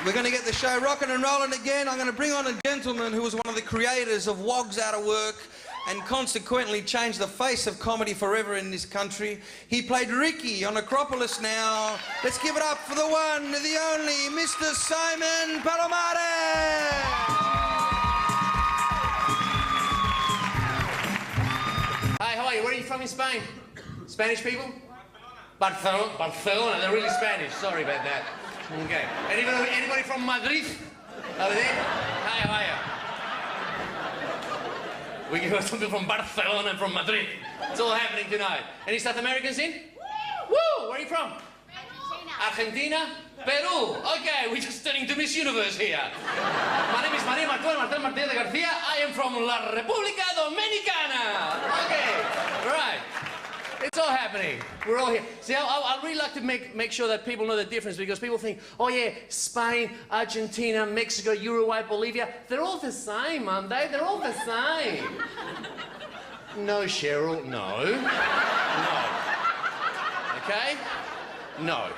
We're going to get the show rocking and rolling again. I'm going to bring on a gentleman who was one of the creators of Wogs Out of Work and consequently changed the face of comedy forever in this country. He played Ricky on Acropolis now. Let's give it up for the one, the only, Mr. Simon Palomares! Hi, how are you? Where are you from in Spain? Spanish people? Barcelona. Barcelona, they're really Spanish. Sorry about that. Okay. Anybody from Madrid? Over there? Hi, how are you? We got some people from Barcelona and from Madrid. It's all happening tonight. Any South Americans in? Woo! Where are you from? Argentina. Peru. Okay, we're just turning to Miss Universe here. My name is María Martel Martínez de García. I am from La República Dominicana. Okay, right. It's all happening. We're all here. See, I really like to make sure that people know the difference, because people think, oh yeah, Spain, Argentina, Mexico, Uruguay, Bolivia, they're all the same, aren't they? They're all the same. No, Cheryl, no. No. Okay? No.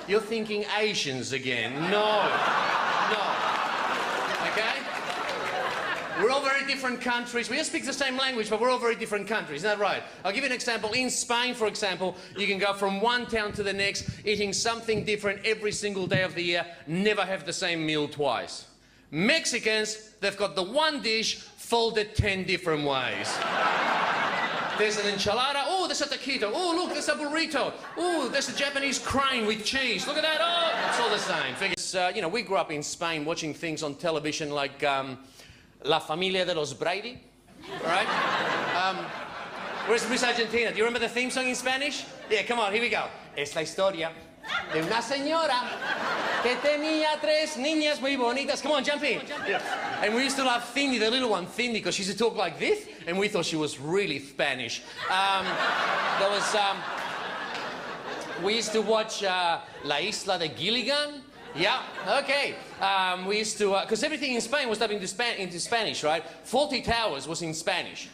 You're thinking Asians again. No. No. Okay? We're all very different countries. We all speak the same language, but we're all very different countries. Isn't that right? I'll give you an example. In Spain, for example, you can go from one town to the next, eating something different every single day of the year, never have the same meal twice. Mexicans, they've got the one dish folded 10 different ways. There's an enchilada. Oh, there's a taquito. Oh, look, there's a burrito. Oh, there's a Japanese crane with cheese. Look at that. Oh, it's all the same. Figures, you know, we grew up in Spain watching things on television like La Familia de los Brady, right? Where's Miss Argentina? Do you remember the theme song in Spanish? Yeah, come on, here we go. Es la historia de una señora que tenía 3 niñas muy bonitas. Come on, jump in. Yeah. And we used to love Cindy, the little one, Cindy, because she used to talk like this, and we thought she was really Spanish. We used to watch La Isla de Gilligan. Yeah, okay. We used to, because everything in Spain was dubbed into Spanish, right? Fawlty Towers was in Spanish.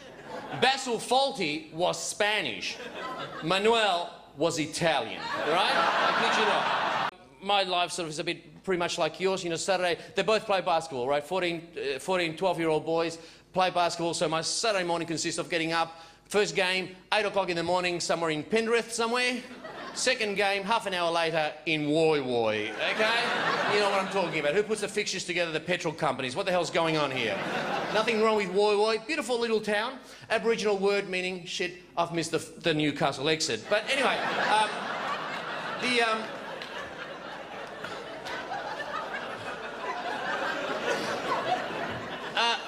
Basil Fawlty was Spanish. Manuel was Italian, right? I kid you not. My life sort of is a bit pretty much like yours. You know, Saturday, they both play basketball, right? 14, 12-year-old boys play basketball, so my Saturday morning consists of getting up, first game, 8 o'clock in the morning, somewhere in Penrith somewhere. Second game, half an hour later, in Woy Woy, okay? You know what I'm talking about. Who puts the fixtures together? The petrol companies. What the hell's going on here? Nothing wrong with Woy Woy. Beautiful little town. Aboriginal word meaning, shit, I've missed the Newcastle exit. But anyway,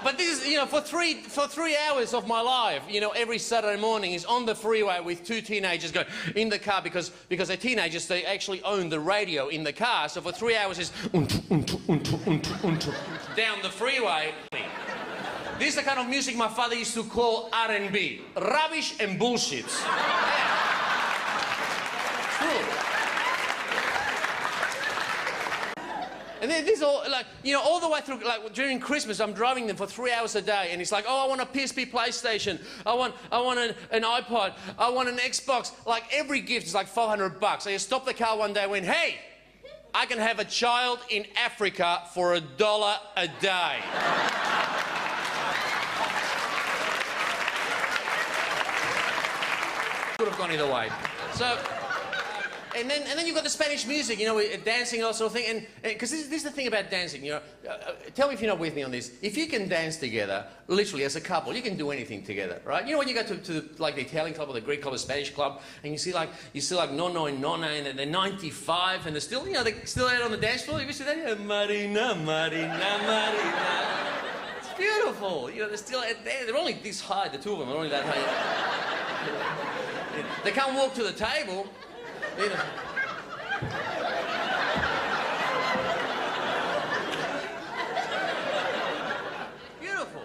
but this is, you know, for three hours of my life, you know, every Saturday morning is on the freeway with 2 teenagers going in the car because they're teenagers, they actually own the radio in the car. So for 3 hours it's down the freeway. This is the kind of music my father used to call R&B. Rubbish and bullshit. Yeah. Cool. And then this all, like, you know, all the way through, like, during Christmas, I'm driving them for 3 hours a day, and it's like, oh, I want a PSP PlayStation, I want an iPod, I want an Xbox. Like, every gift is like $400. So you stop the car one day and went, hey, I can have a child in Africa for $1 a day. Could have gone either way. So. And then you've got the Spanish music, you know, dancing and all sort of thing. And because this is the thing about dancing, you know. Tell me if you're not with me on this. If you can dance together, literally as a couple, you can do anything together, right? You know, when you go to like the Italian club or the Greek club or the Spanish club, and you see like Nonno and Nonna, and they're 95, and they're still, you know, they're still out on the dance floor. You see that? Yeah, Marina, Marina, Marina. It's beautiful. You know, they're still they're only this high. The two of them are only that high. They can't walk to the table. You know. Beautiful.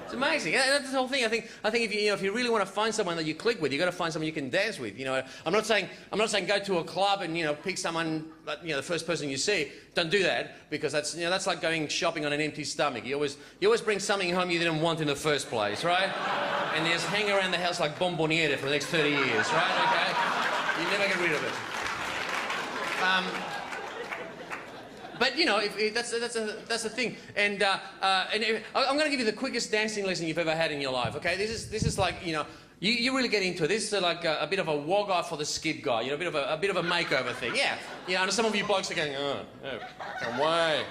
It's amazing. That's the whole thing. I think if you really want to find someone that you click with, you got to find someone you can dance with. You know, I'm not saying go to a club and, you know, pick someone, you know, the first person you see. Don't do that, because that's, you know, that's like going shopping on an empty stomach. You always bring something home you didn't want in the first place, right? And you just hang around the house like bomboniere for the next 30 years, right? Okay. You never get rid of it. But you know, that's the thing. And I'm going to give you the quickest dancing lesson you've ever had in your life. Okay, this is like, you know, you really get into it. This is like a bit of a wog eye for the skid guy. You know, a bit of a makeover thing. Yeah. You know, and some of you blokes are going, oh, no fucking way.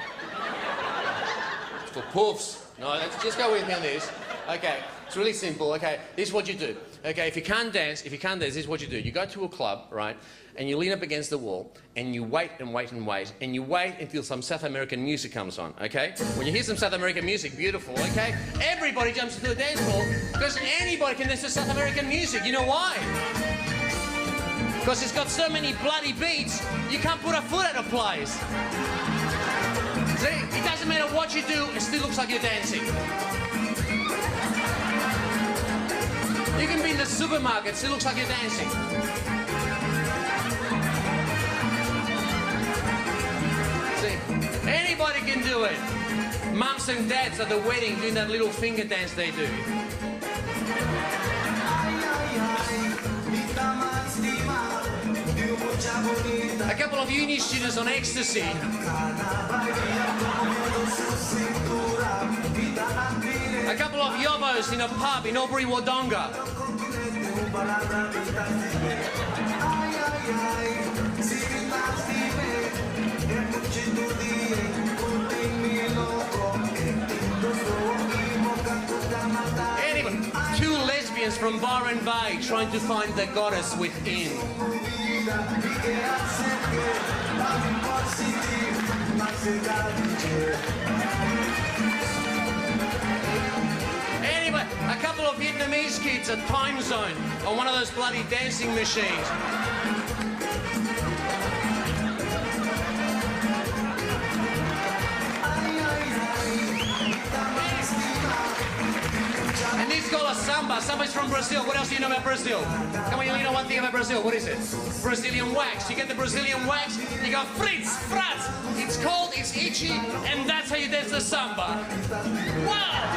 It's for poofs. No, just go with me on this. Okay, it's really simple. Okay, this is what you do. Okay, if you can't dance, this is what you do. You go to a club, right, and you lean up against the wall, and you wait and wait and wait, and you wait until some South American music comes on, okay? When you hear some South American music, beautiful, okay? Everybody jumps into the dance floor, because anybody can dance to South American music. You know why? Because it's got so many bloody beats, you can't put a foot out of place. See, it doesn't matter what you do, it still looks like you're dancing. You can be in the supermarket, still looks like you're dancing. See, anybody can do it. Mums and dads at the wedding doing that little finger dance they do. A couple of uni students on ecstasy. A couple of yobos in a pub in Albury Wodonga. Anyway, 2 lesbians from Byron Bay trying to find the goddess within. Anyway, a couple of Vietnamese kids at Time Zone on one of those bloody dancing machines. And this girl is samba. Samba's from Brazil. What else do you know about Brazil? Come on, you only know one thing about Brazil. What is it? Brazilian wax. You get the Brazilian wax, you go fritz, frats. It's cold, it's itchy, and that's how you dance the samba. Wow!